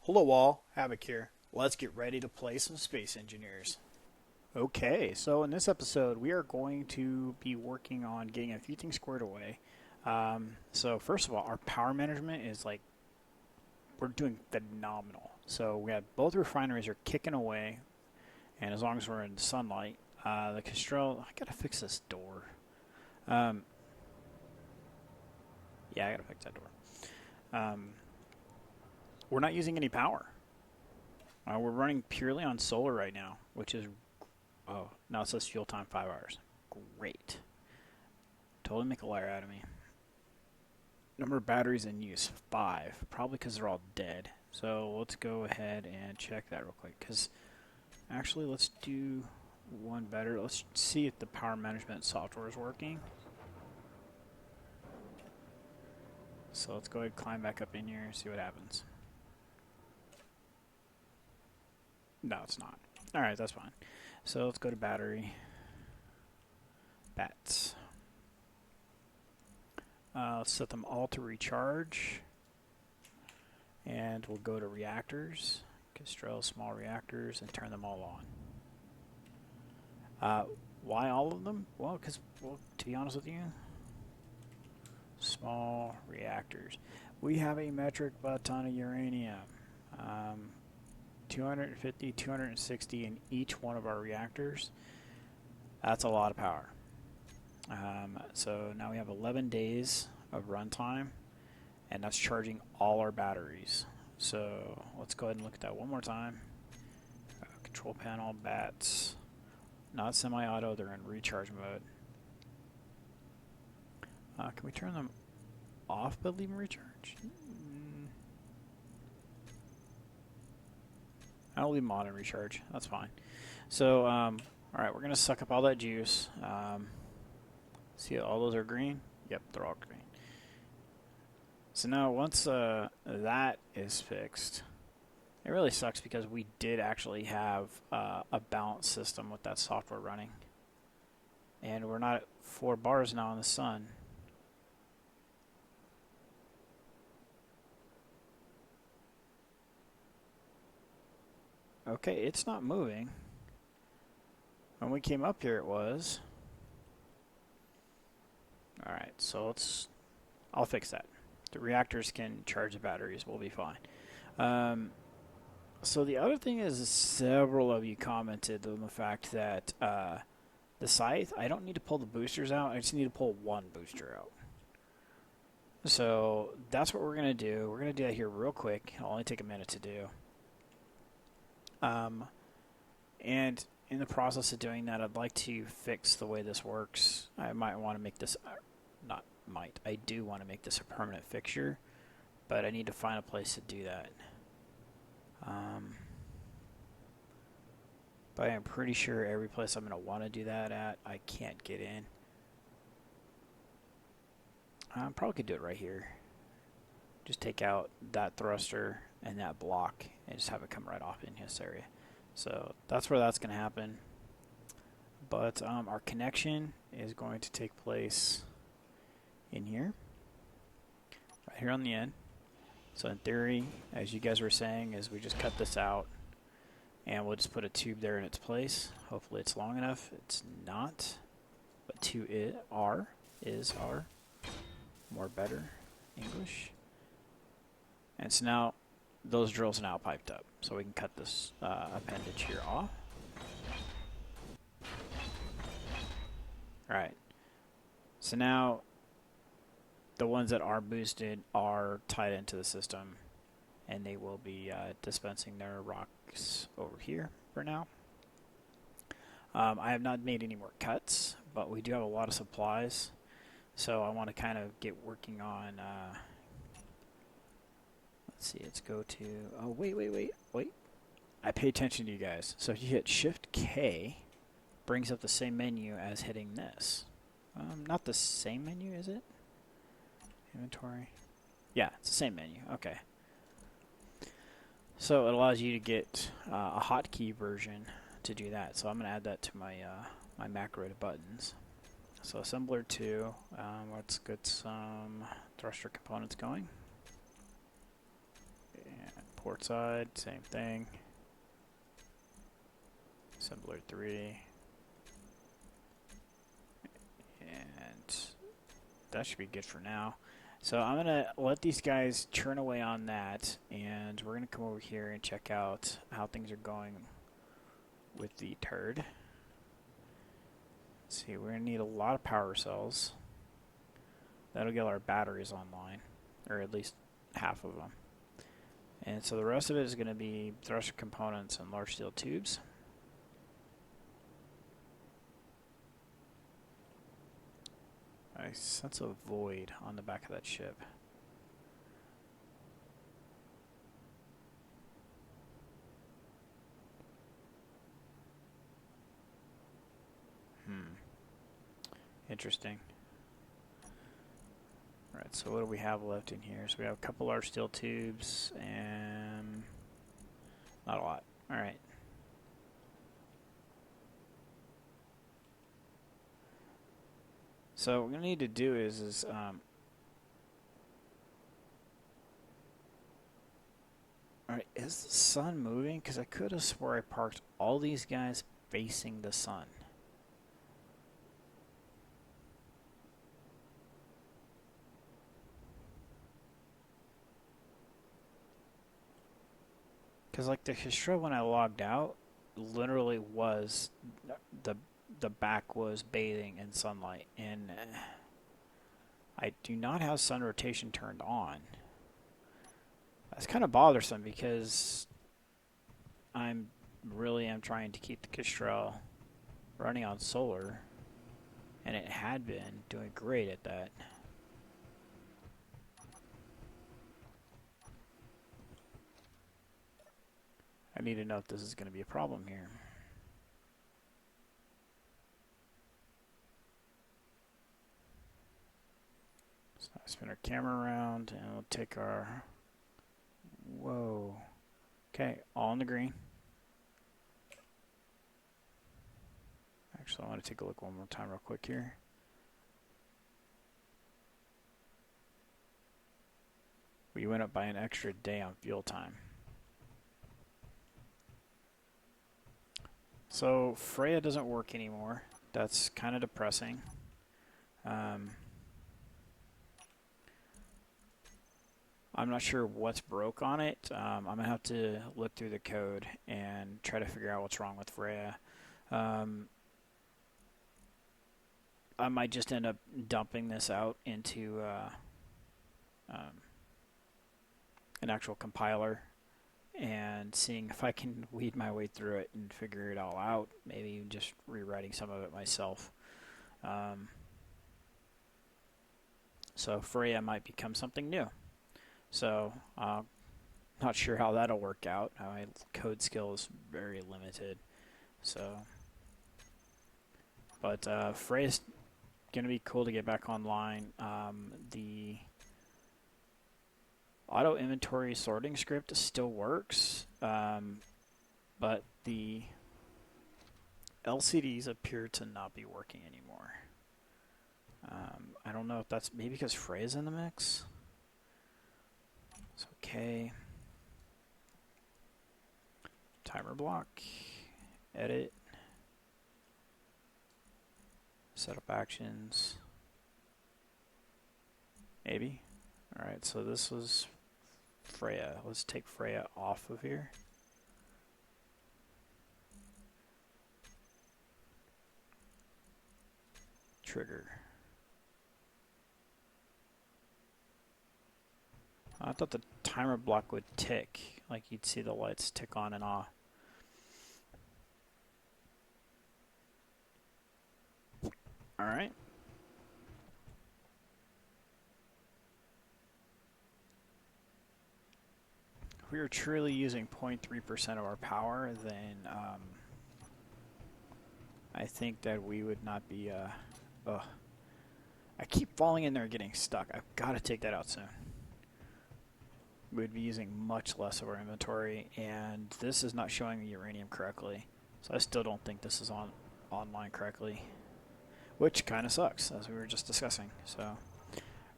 Hello all, Havoc here. Let's get ready to play some Space Engineers. Okay, so in this episode we are going to be working on getting a few things squared away. So first of all, our power management is we're doing phenomenal. So we have both refineries are kicking away, and as long as we're in sunlight, the Castrol, I gotta fix this door. Um, yeah, I gotta fix that door. We're not using any power. We're running purely on solar right now, which is, oh, now it says fuel time 5 hours. Great. Totally make a liar out of me. Number of batteries in use, 5. Probably because they're all dead. So let's go ahead and check that real quick. Because actually, let's do one better. Let's see if the power management software is working. So let's go ahead and climb back up in here and see what happens. No, it's not. Alright, that's fine. So let's go to battery. Bats. Let's set them all to recharge. And we'll go to reactors. Castrol small reactors and turn them all on. Why all of them? Well, because, to be honest with you, small reactors. We have a metric ton of uranium. 250, 260 in each one of our reactors. That's a lot of power. So now we have 11 days of runtime, and that's charging all our batteries. So let's go ahead and look at that one more time. Control panel, bats, not semi-auto, they're in recharge mode. Can we turn them off but leave them recharge? I'll leave them on and recharge. That's fine. So, alright, we're going to suck up all that juice. See, all those are green? Yep, they're all green. So now, once that is fixed, it really sucks because we did actually have a balanced system with that software running. And we're not at 4 bars now in the sun. Okay, it's not moving. When we came up here, it was. Alright, so I'll fix that. The reactors can charge the batteries, we'll be fine. So the other thing is several of you commented on the fact that the scythe, I don't need to pull the boosters out, I just need to pull one booster out. So that's what we're going to do. We're going to do that here real quick. It'll only take a minute to do. And in the process of doing that, I'd like to fix the way this works. I might want to make this, I do want to make this a permanent fixture, but I need to find a place to do that. But I'm pretty sure every place I'm going to want to do that at, I can't get in. I probably could do it right here. Just take out that thruster and that block and just have it come right off in this area. So that's where that's going to happen. But our connection is going to take place in here, right here on the end. So in theory, as you guys were saying, is we just cut this out and we'll just put a tube there in its place. Hopefully it's long enough. It's not, but is our more better English. And so now those drills are now piped up, so we can cut this appendage here off. Alright, so now the ones that are boosted are tied into the system, and they will be dispensing their rocks over here for now. I have not made any more cuts, but we do have a lot of supplies, so I want to kind of get working on... let's see, let's go to... Oh, wait. I pay attention to you guys. So if you hit Shift-K, brings up the same menu as hitting this. Not the same menu, is it? Inventory. Yeah, it's the same menu. Okay. So it allows you to get a hotkey version to do that. So I'm going to add that to my my macro buttons. So assembler 2, let's get some thruster components going. And port side, same thing. Assembler 3. And that should be good for now. So I'm going to let these guys churn away on that, and we're going to come over here and check out how things are going with the turd. Let's see, we're going to need a lot of power cells. That'll get our batteries online, or at least half of them. And so the rest of it is going to be thruster components and large steel tubes. I sense a void on the back of that ship. Interesting. Alright, so what do we have left in here? So we have a couple large steel tubes and not a lot. Alright. So what we're going to need to do is alright, is the sun moving? Because I could have swore I parked all these guys facing the sun. Because like the Histro when I logged out, literally was the back was bathing in sunlight, and I do not have sun rotation turned on. That's kind of bothersome because I'm really am trying to keep the Kestrel running on solar, and it had been doing great at that. I need to know if this is going to be a problem here. So I spin our camera around and we'll take our... Whoa. Okay, all in the green. Actually, I want to take a look one more time real quick here. We went up by an extra day on fuel time. So Freya doesn't work anymore. That's kind of depressing. I'm not sure what's broke on it. I'm going to have to look through the code and try to figure out what's wrong with Freya. I might just end up dumping this out into an actual compiler and seeing if I can weed my way through it and figure it all out. Maybe just rewriting some of it myself. So Freya might become something new. So not sure how that'll work out. My code skill is very limited. So, but Freya's gonna be cool to get back online. The auto inventory sorting script still works, but the LCDs appear to not be working anymore. I don't know if that's maybe because Freya's in the mix. It's okay. Timer block, edit, setup actions, maybe. Alright, so this was Freya. Let's take Freya off of here. Trigger. I thought the timer block would tick, like you'd see the lights tick on and off. Alright. If we are truly using 0.3% of our power, then I think that we would not be... I keep falling in there and getting stuck. I've got to take that out soon. We'd be using much less of our inventory, and this is not showing the uranium correctly. So I still don't think this is online correctly, which kind of sucks, as we were just discussing. So,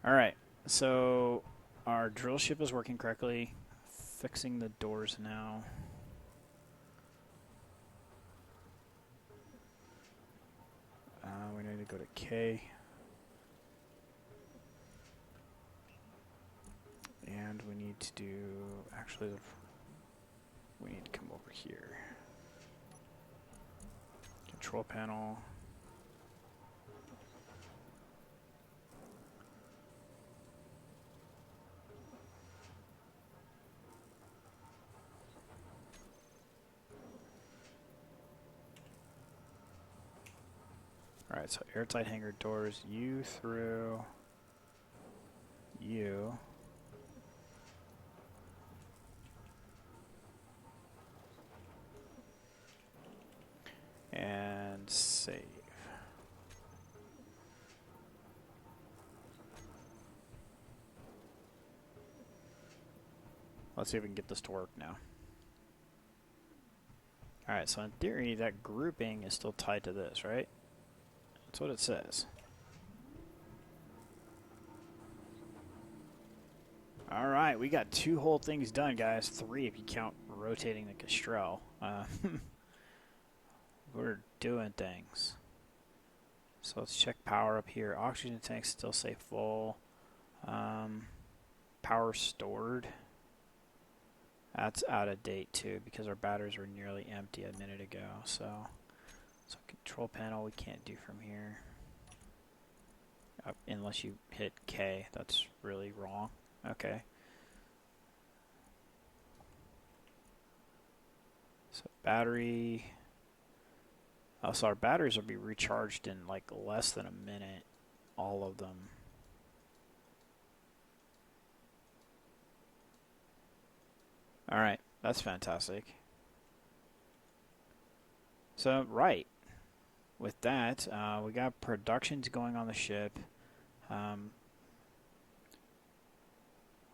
all right. So our drill ship is working correctly. fixing the doors now. We need to go to K. And we need to do, actually, we need to come over here. Control panel. Alright, so airtight hangar doors, you through you. And save. Let's see if we can get this to work now. Alright, so in theory, that grouping is still tied to this, right? That's what it says. Alright, we got 2 whole things done, guys. 3 if you count rotating the Kestrel. We're doing things. So let's check power up here. Oxygen tanks still say full. Power stored. That's out of date too because our batteries were nearly empty a minute ago. So control panel we can't do from here. Unless you hit K. That's really wrong. Okay. So battery. Oh, so our batteries will be recharged in like less than a minute. All of them. Alright, that's fantastic. So, right. With that, we got productions going on the ship.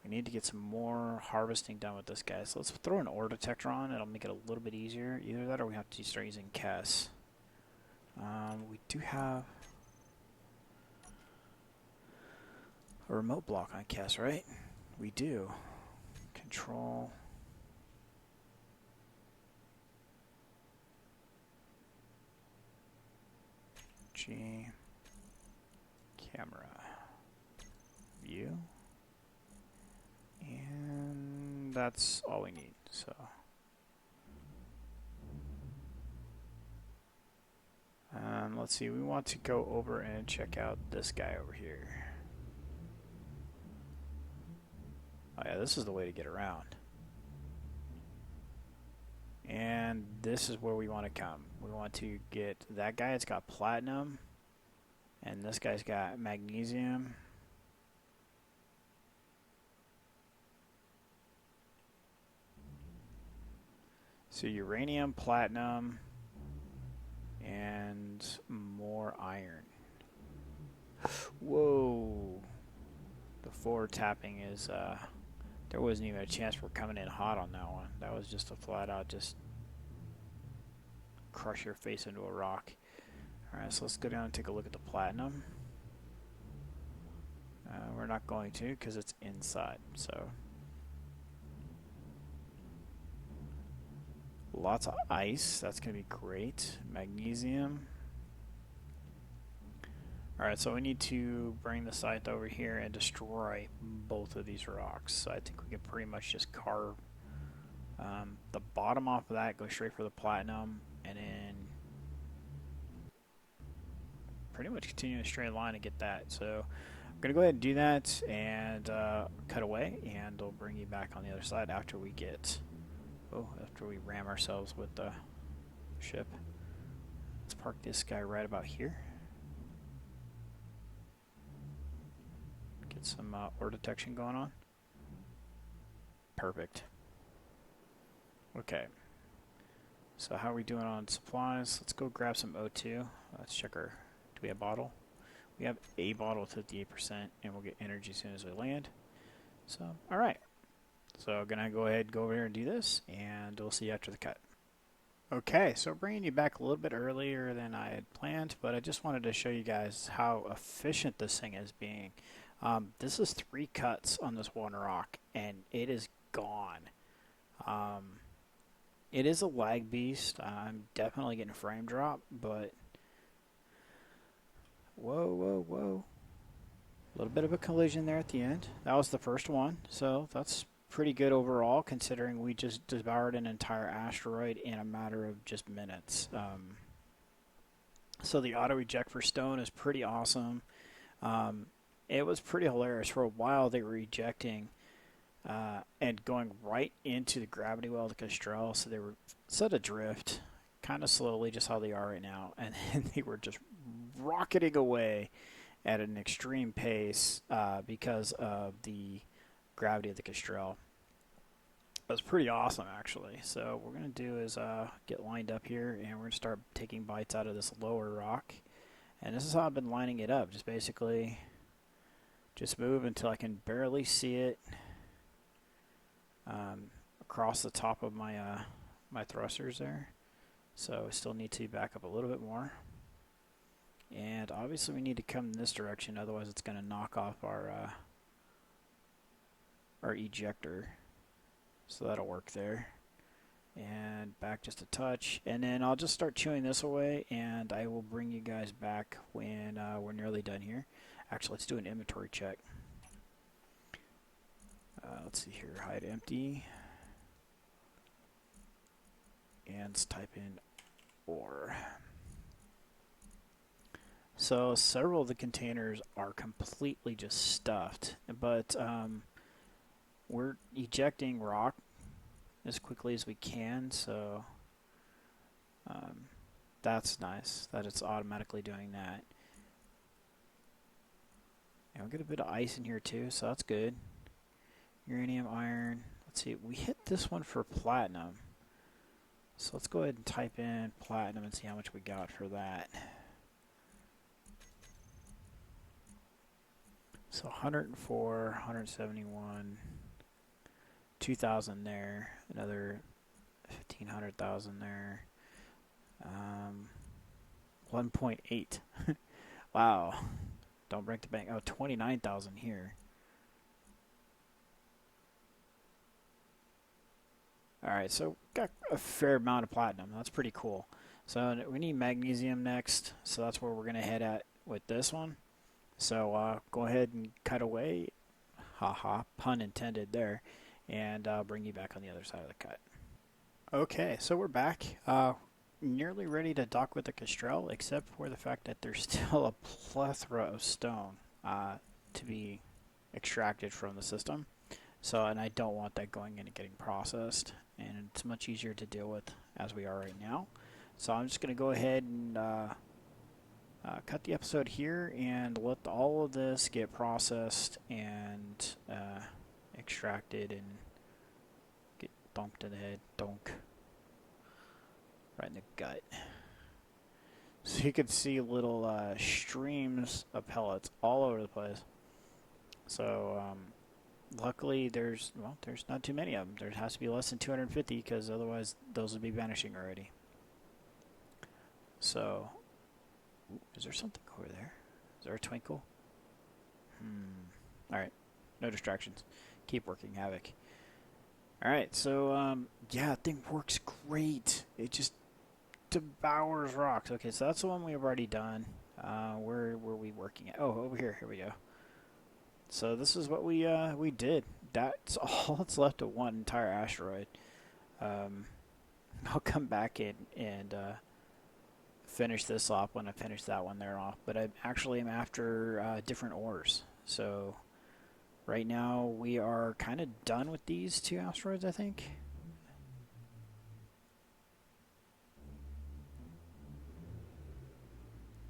We need to get some more harvesting done with this guy. So let's throw an ore detector on. It'll make it a little bit easier. Either that or we have to start using Kess. We do have a remote block on Kess, right? We do. Control. G. Camera. View. And that's all we need. So. Let's see, we want to go over and check out this guy over here. Oh yeah, this is the way to get around. And this is where we want to come. We want to get that guy, it's got platinum. And this guy's got magnesium. So uranium, platinum, and more iron. Whoa. The forward tapping is, there wasn't even a chance we're coming in hot on that one. That was just a flat out just crush your face into a rock. Alright, so let's go down and take a look at the platinum. We're not going to because it's inside, so. Lots of ice, that's going to be great. Magnesium. Alright, so we need to bring the scythe over here and destroy both of these rocks. So I think we can pretty much just carve the bottom off of that, go straight for the platinum, and then pretty much continue a straight line to get that. So I'm going to go ahead and do that and cut away, and I'll bring you back on the other side after we get... Oh, after we ram ourselves with the ship. Let's park this guy right about here. Get some ore detection going on. Perfect. Okay. So how are we doing on supplies? Let's go grab some O2. Let's check our... Do we have a bottle? We have a bottle with 58%, and we'll get energy as soon as we land. So, alright. So I'm going to go ahead and go over here and do this, and we'll see you after the cut. Okay, so bringing you back a little bit earlier than I had planned, but I just wanted to show you guys how efficient this thing is being. This is 3 cuts on this one rock, and it is gone. It is a lag beast. I'm definitely getting frame drop, but whoa, whoa, whoa. A little bit of a collision there at the end. That was the first one, so that's pretty good overall considering we just devoured an entire asteroid in a matter of just minutes. So the auto eject for stone is pretty awesome. It was pretty hilarious. For a while they were ejecting and going right into the gravity well of the Kestrel, so they were set adrift kind of slowly, just how they are right now, and then they were just rocketing away at an extreme pace because of the gravity of the Kestrel. It was pretty awesome, actually. So what we're going to do is get lined up here, and we're going to start taking bites out of this lower rock. And this is how I've been lining it up. Just basically just move until I can barely see it across the top of my my thrusters there. So I still need to back up a little bit more. And obviously we need to come in this direction, otherwise it's going to knock off our ejector. So that'll work there. And back just a touch. And then I'll just start chewing this away, and I will bring you guys back when we're nearly done here. Actually, let's do an inventory check. Let's see here, hide empty. And let's type in ore. So several of the containers are completely just stuffed, but we're ejecting rock as quickly as we can, so that's nice that it's automatically doing that. And we'll get a bit of ice in here too, so that's good. Uranium, iron. Let's see, we hit this one for platinum. So let's go ahead and type in platinum and see how much we got for that. So 104, 171, 2,000 there, another 1,500,000 there, 1.8. Wow, don't break the bank. Oh, 29,000 here. Alright, so got a fair amount of platinum. That's pretty cool. So we need magnesium next, so that's where we're going to head at with this one. So go ahead and cut away. Haha, pun intended there. And I'll bring you back on the other side of the cut. Okay, so we're back. Nearly ready to dock with the Kestrel, except for the fact that there's still a plethora of stone to be extracted from the system. So, and I don't want that going in and getting processed, and it's much easier to deal with as we are right now. So I'm just going to go ahead and cut the episode here and let all of this get processed and extracted and get dunked in the head. Dunk. Right in the gut. So you can see little streams of pellets all over the place. So luckily there's not too many of them. There has to be less than 250 because otherwise those would be vanishing already. So, is there something over there? Is there a twinkle? Alright, no distractions. Keep working, Havoc. Alright, so yeah, that thing works great. It just devours rocks. Okay, so that's the one we've already done. Where were we working at? Oh, over here. Here we go. So this is what we did. That's all that's left of one entire asteroid. I'll come back in and finish this off when I finish that one there off. But I actually am after different ores. So right now we are kind of done with these two asteroids, I think.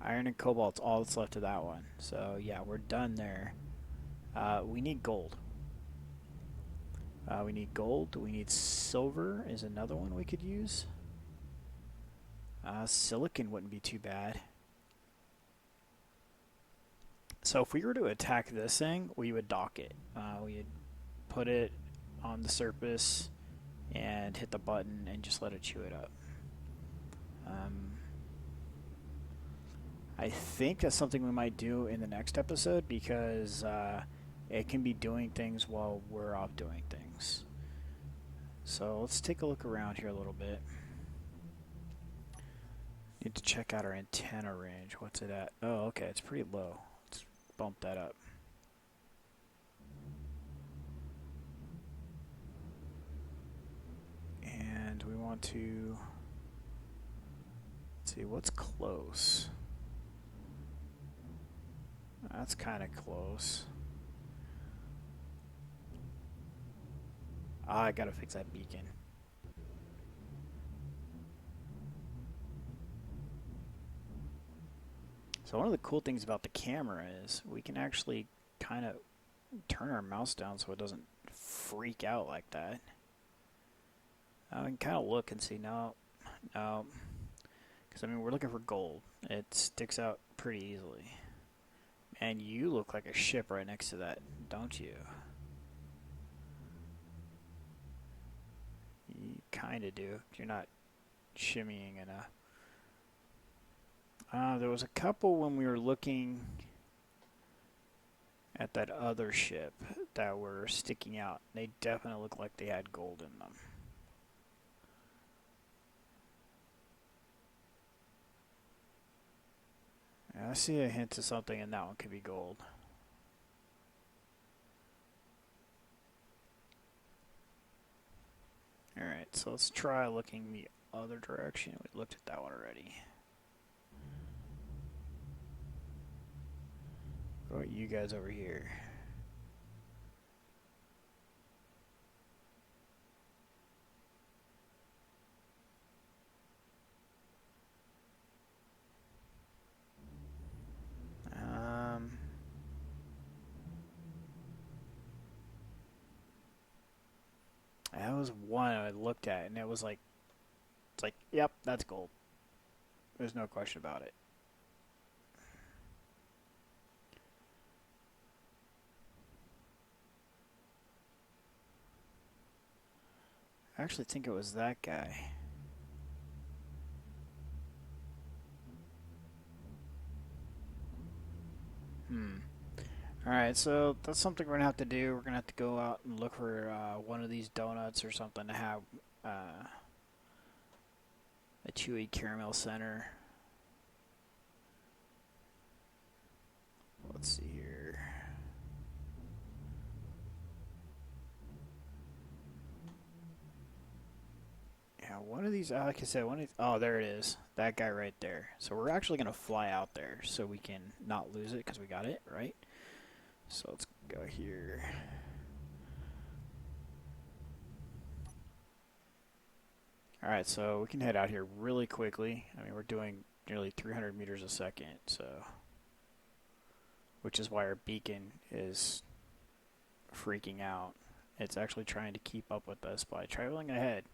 Iron and cobalt's all that's left of that one. So yeah, we're done there. We need gold. We need gold. We need silver is another one we could use. Silicon wouldn't be too bad. So if we were to attack this thing, we would dock it. We would put it on the surface and hit the button and just let it chew it up. I think that's something we might do in the next episode because it can be doing things while we're off doing things. So let's take a look around here a little bit. Need to check out our antenna range. What's it at? Oh, okay, it's pretty low. Let's bump that up. And we want to, let's see, what's close? That's kind of close. I gotta fix that beacon. So one of the cool things about the camera is we can actually kind of turn our mouse down so it doesn't freak out like that. I can kind of look and see, no, because I mean we're looking for gold. It sticks out pretty easily. And you look like a ship right next to that, don't you? You kind of do. You're not shimmying enough. There was a couple when we were looking at that other ship that were sticking out. They definitely looked like they had gold in them. I see a hint of something, and that one could be gold. Alright, so let's try looking the other direction. We looked at that one already. What about you guys over here? That was one I looked at, and it was like, it's like, yep, that's gold. There's no question about it. I actually think it was that guy. Alright, so that's something we're going to have to do. We're going to have to go out and look for one of these donuts or something to have a chewy caramel center. Let's see here. Yeah, one of these, like I said, one of these, oh, there it is. That guy right there. So we're actually going to fly out there so we can not lose it because we got it, right? So let's go here. Alright, so we can head out here really quickly. I mean, we're doing nearly 300 meters a second, so, which is why our beacon is freaking out. It's actually trying to keep up with us by traveling ahead.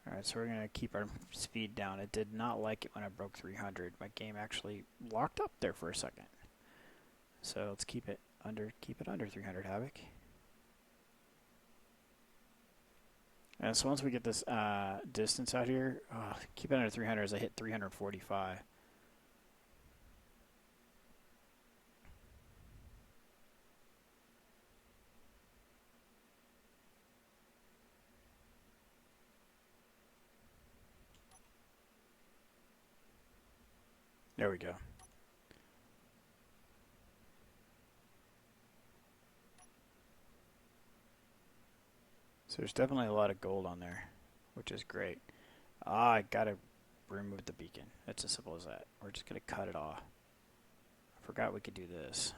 Alright, so we're going to keep our speed down. It did not like it when I broke 300. My game actually locked up there for a second. So let's keep it under 300, Havoc. And so once we get this distance out here, keep it under 300 as I hit 345. There we go. So there's definitely a lot of gold on there, which is great. I gotta remove the beacon. It's as simple as that. We're just gonna cut it off. I forgot we could do this.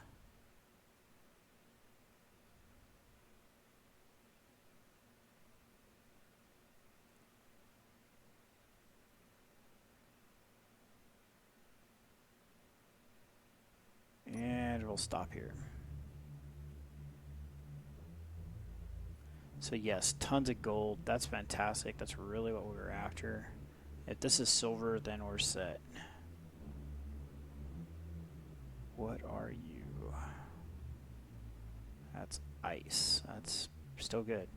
And we'll stop here. So yes, tons of gold. That's fantastic. That's really what we were after. If this is silver, then we're set. What are you? That's ice. That's still good.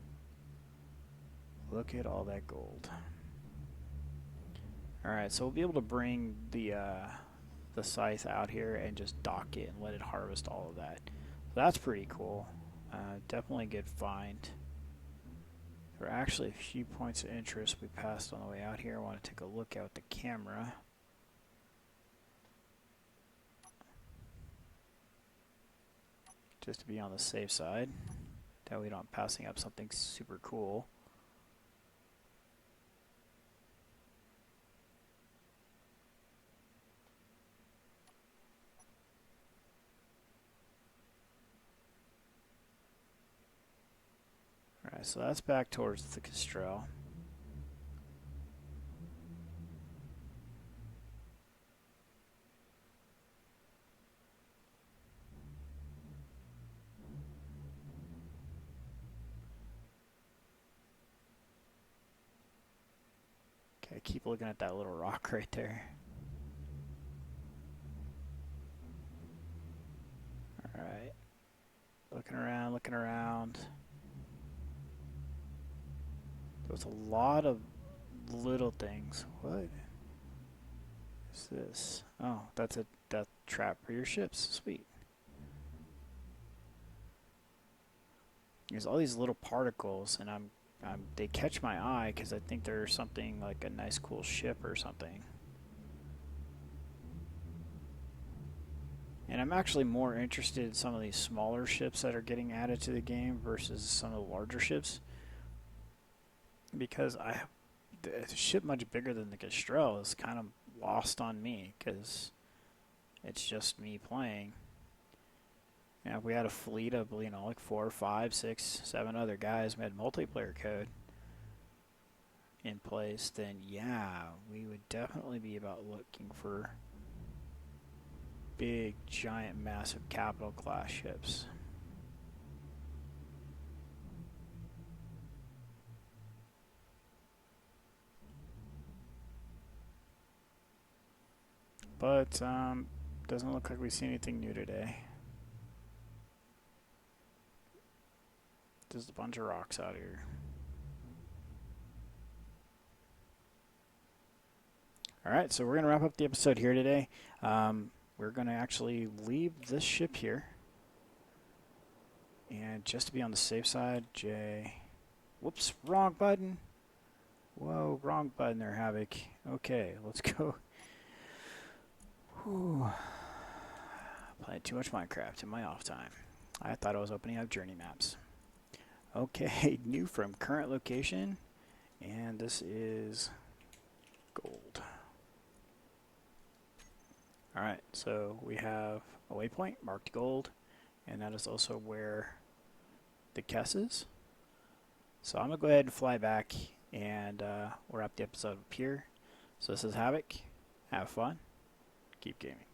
Look at all that gold. Alright, so we'll be able to bring the the scythe out here and just dock it and let it harvest all of that. So that's pretty cool. Definitely a good find. There are actually a few points of interest we passed on the way out here. I want to take a look at the camera. Just to be on the safe side. That way we're not passing up something super cool. Alright, so that's back towards the Kestrel. Okay, keep looking at that little rock right there. Alright. Looking around, looking around. There's a lot of little things. What is this? Oh, that's a death trap for your ships. Sweet. There's all these little particles, and they catch my eye because I think there's something like a nice cool ship or something. And I'm actually more interested in some of these smaller ships that are getting added to the game versus some of the larger ships. Because the ship much bigger than the Kestrel is kind of lost on me because it's just me playing. And if we had a fleet of, like 4, 5, 6, 7 other guys, we had multiplayer code in place, then yeah, we would definitely be about looking for big, giant, massive capital class ships. But doesn't look like we see anything new today. Just a bunch of rocks out here. Alright, so we're going to wrap up the episode here today. We're going to actually leave this ship here. And just to be on the safe side, whoops, wrong button. Whoa, wrong button there, Havoc. Okay, let's go. Whew. Playing too much Minecraft in my off time. I thought I was opening up journey maps. Okay, new from current location. And this is gold. Alright, so we have a waypoint marked gold, and that is also where the Kess is. So I'm going to go ahead and fly back, and we'll wrap the episode up here. So this is Havoc. Have fun. Keep gaming.